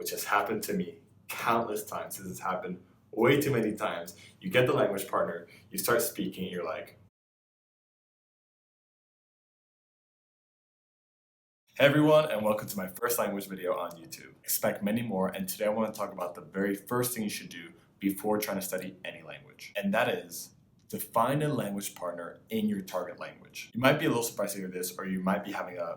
which has happened to me countless times. This has happened way too many times. You get the language partner, you start speaking, and you're like, hey everyone, and welcome to my first language video on YouTube. Expect many more, and today I want to talk about the very first thing you should do before trying to study any language. And that is to find a language partner in your target language. You might be a little surprised to hear this, or you might be having a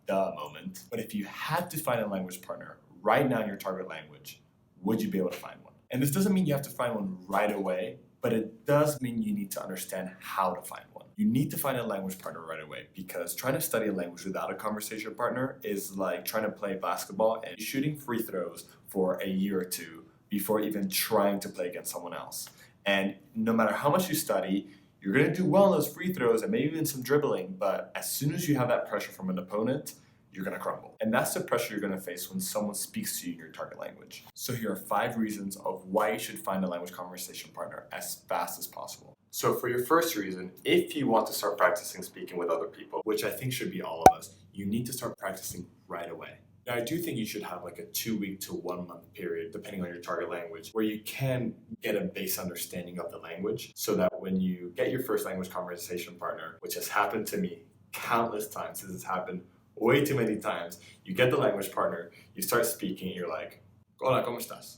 moment. But if you had to find a language partner right now in your target language, would you be able to find one? And this doesn't mean you have to find one right away, but it does mean you need to understand how to find one. You need to find a language partner right away, because trying to study a language without a conversation partner is like trying to play basketball and shooting free throws for a year or two before even trying to play against someone else. And no matter how much you study, you're going to do well in those free throws and maybe even some dribbling, but as soon as you have that pressure from an opponent, you're going to crumble. And that's the pressure you're going to face when someone speaks to you in your target language. So here are 5 reasons of why you should find a language conversation partner as fast as possible. So for your first reason, if you want to start practicing speaking with other people, which I think should be all of us, you need to start practicing right away. Now, I do think you should have like a 2-week to 1-month period, depending on your target language, where you can get a base understanding of the language so that when you get your first language conversation partner, which has happened to me countless times, this has happened way too many times, you get the language partner, you start speaking, and you're like, hola, ¿cómo estás?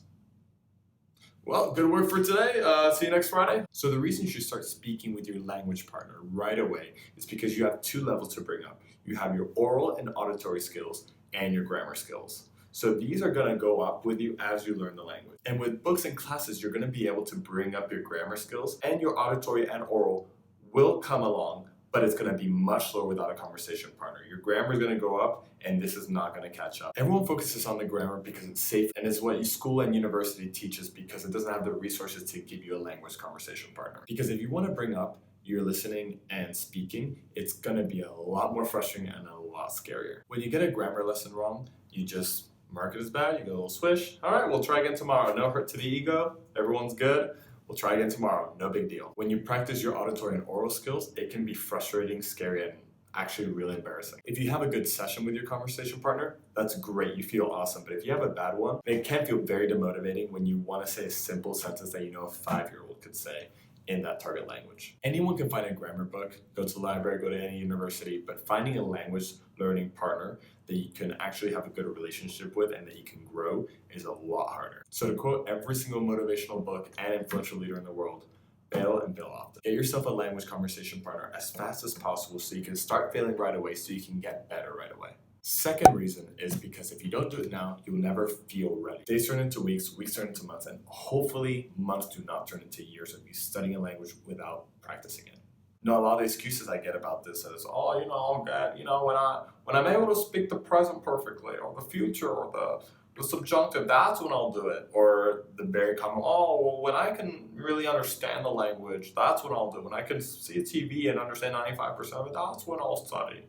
Well, good work for today. See you next Friday. So the reason you should start speaking with your language partner right away is because you have 2 levels to bring up. You have your oral and auditory skills and your grammar skills. So these are going to go up with you as you learn the language. And with books and classes, you're going to be able to bring up your grammar skills, and your auditory and oral will come along, but it's going to be much slower without a conversation partner. Your grammar is going to go up, and this is not going to catch up. Everyone focuses on the grammar because it's safe, and it's what school and university teaches because it doesn't have the resources to give you a language conversation partner. Because if you want to bring up your listening and speaking, it's going to be a lot more frustrating and a lot scarier. When you get a grammar lesson wrong, you just mark it as bad, you get a little swish. All right, we'll try again tomorrow. No hurt to the ego. Everyone's good. We'll try again tomorrow. No big deal. When you practice your auditory and oral skills, it can be frustrating, scary, and actually really embarrassing. If you have a good session with your conversation partner, that's great. You feel awesome. But if you have a bad one, it can feel very demotivating when you want to say a simple sentence that you know a 5-year-old could say in that target language. Anyone can find a grammar book, go to the library, go to any university, but finding a language learning partner that you can actually have a good relationship with and that you can grow is a lot harder. So to quote every single motivational book and influential leader in the world, fail and fail often. Get yourself a language conversation partner as fast as possible so you can start failing right away so you can get better right away. Second reason is because if you don't do it now, you'll never feel ready. Days turn into weeks, weeks turn into months, and hopefully months do not turn into years of you studying a language without practicing it. A lot of the excuses I get about this is, when I'm able to speak the present perfectly, or the future, or the subjunctive, that's when I'll do it. Or the very common, when I can really understand the language, that's when I'll do it. When I can see a TV and understand 95% of it, that's when I'll study.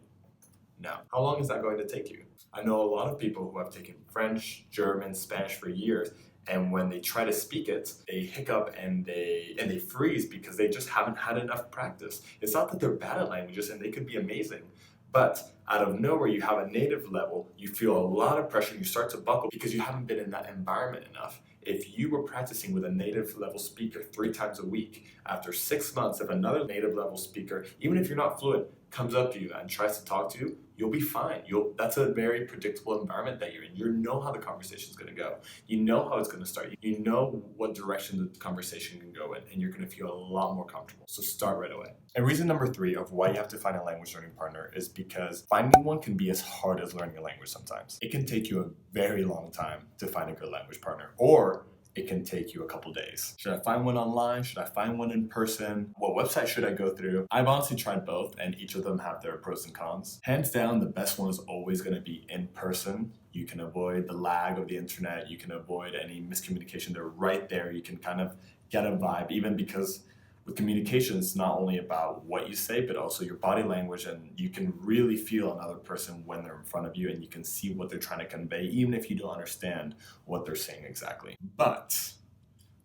No. How long is that going to take you? I know a lot of people who have taken French, German, Spanish for years, and when they try to speak it, they hiccup and they freeze because they just haven't had enough practice. It's not that they're bad at languages, and they could be amazing, but out of nowhere you have a native level, you feel a lot of pressure, you start to buckle because you haven't been in that environment enough. If you were practicing with a native level speaker 3 times a week, after 6 months, if another native level speaker, even if you're not fluent, comes up to you and tries to talk to you, you'll be fine. That's a very predictable environment that you're in. You know how the conversation is going to go. You know how it's going to start. You know what direction the conversation can go in, and you're going to feel a lot more comfortable. So start right away. And reason number 3 of why you have to find a language learning partner is because finding one can be as hard as learning a language sometimes. It can take you a very long time to find a good language partner, or it can take you a couple days. Should I find one online? Should I find one in person? What website should I go through? I've honestly tried both, and each of them have their pros and cons. Hands down, the best one is always going to be in person. You can avoid the lag of the internet. You can avoid any miscommunication. They're right there. You can kind of get a vibe, even because with communication, it's not only about what you say, but also your body language, and you can really feel another person when they're in front of you, and you can see what they're trying to convey, even if you don't understand what they're saying exactly. But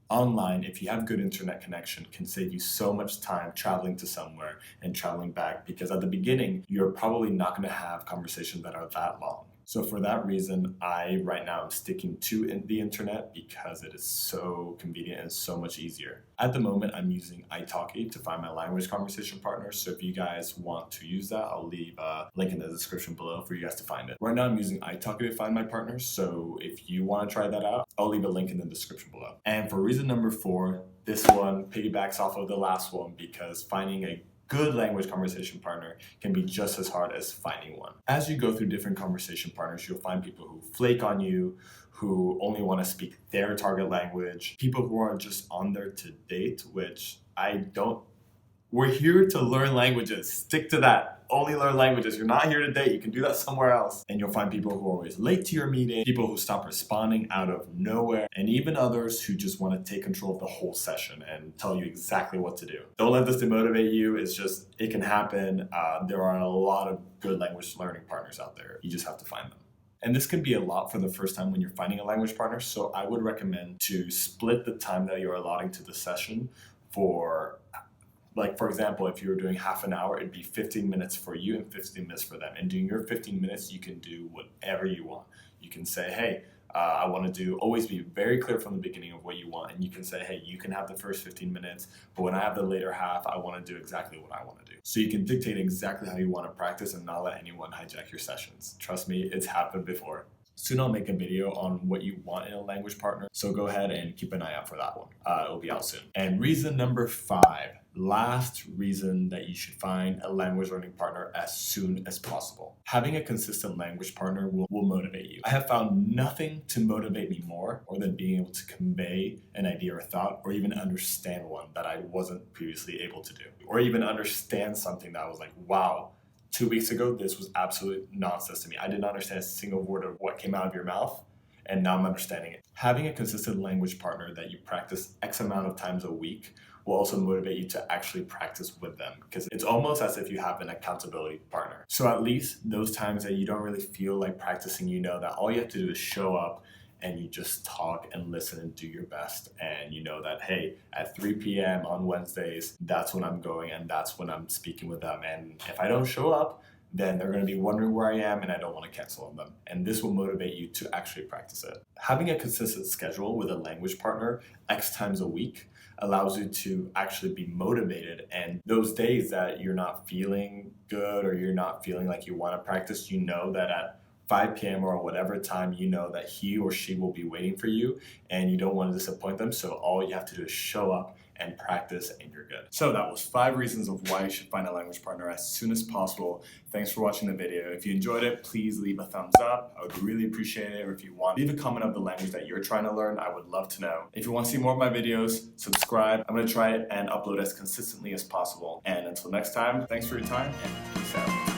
online, if you have good internet connection, can save you so much time traveling to somewhere and traveling back, because at the beginning, you're probably not going to have conversations that are that long. So for that reason, I right now am sticking to the internet because it is so convenient and so much easier. At the moment, I'm using italki to find my language conversation partner. So if you guys want to use that, I'll leave a link in the description below for you guys to find it. Right now, I'm using italki to find my partners. So if you want to try that out, I'll leave a link in the description below. And for reason number 4, this one piggybacks off of the last one because finding a good language conversation partner can be just as hard as finding one. As you go through different conversation partners, you'll find people who flake on you, who only want to speak their target language, people who are just on there to date, which I don't. We're here to learn languages. Stick to that. Only learn languages. You're not here to date. You can do that somewhere else. And you'll find people who are always late to your meeting, people who stop responding out of nowhere, and even others who just want to take control of the whole session and tell you exactly what to do. Don't let this demotivate you. It's just, it can happen. There are a lot of good language learning partners out there. You just have to find them. And this can be a lot for the first time when you're finding a language partner. So I would recommend to split the time that you're allotting to the session for, like, for example, if you were doing half an hour, it'd be 15 minutes for you and 15 minutes for them. And during your 15 minutes, you can do whatever you want. You can say, hey, I want to do, always be very clear from the beginning of what you want. And you can say, hey, you can have the first 15 minutes, but when I have the later half, I want to do exactly what I want to do. So you can dictate exactly how you want to practice and not let anyone hijack your sessions. Trust me, it's happened before. Soon I'll make a video on what you want in a language partner, so go ahead and keep an eye out for that one. It'll be out soon. And reason number 5, last reason that you should find a language learning partner as soon as possible. Having a consistent language partner will motivate you. I have found nothing to motivate me more than being able to convey an idea or thought, or even understand one that I wasn't previously able to do, or even understand something that I was like, wow, 2 weeks ago, this was absolute nonsense to me. I did not understand a single word of what came out of your mouth, and now I'm understanding it. Having a consistent language partner that you practice X amount of times a week will also motivate you to actually practice with them, because it's almost as if you have an accountability partner. So at least those times that you don't really feel like practicing, you know that all you have to do is show up and you just talk and listen and do your best. And you know that, hey, at 3 p.m. on Wednesdays, that's when I'm going and that's when I'm speaking with them. And if I don't show up, then they're going to be wondering where I am and I don't want to cancel on them. And this will motivate you to actually practice it. Having a consistent schedule with a language partner X times a week allows you to actually be motivated. And those days that you're not feeling good or you're not feeling like you want to practice, you know that at 5 p.m. or whatever time, you know that he or she will be waiting for you and you don't want to disappoint them. So all you have to do is show up and practice and you're good. So that was 5 reasons of why you should find a language partner as soon as possible. Thanks for watching the video. If you enjoyed it, please leave a thumbs up. I would really appreciate it. Or if you want, leave a comment of the language that you're trying to learn. I would love to know. If you want to see more of my videos, subscribe. I'm going to try it and upload as consistently as possible. And until next time, thanks for your time and peace out.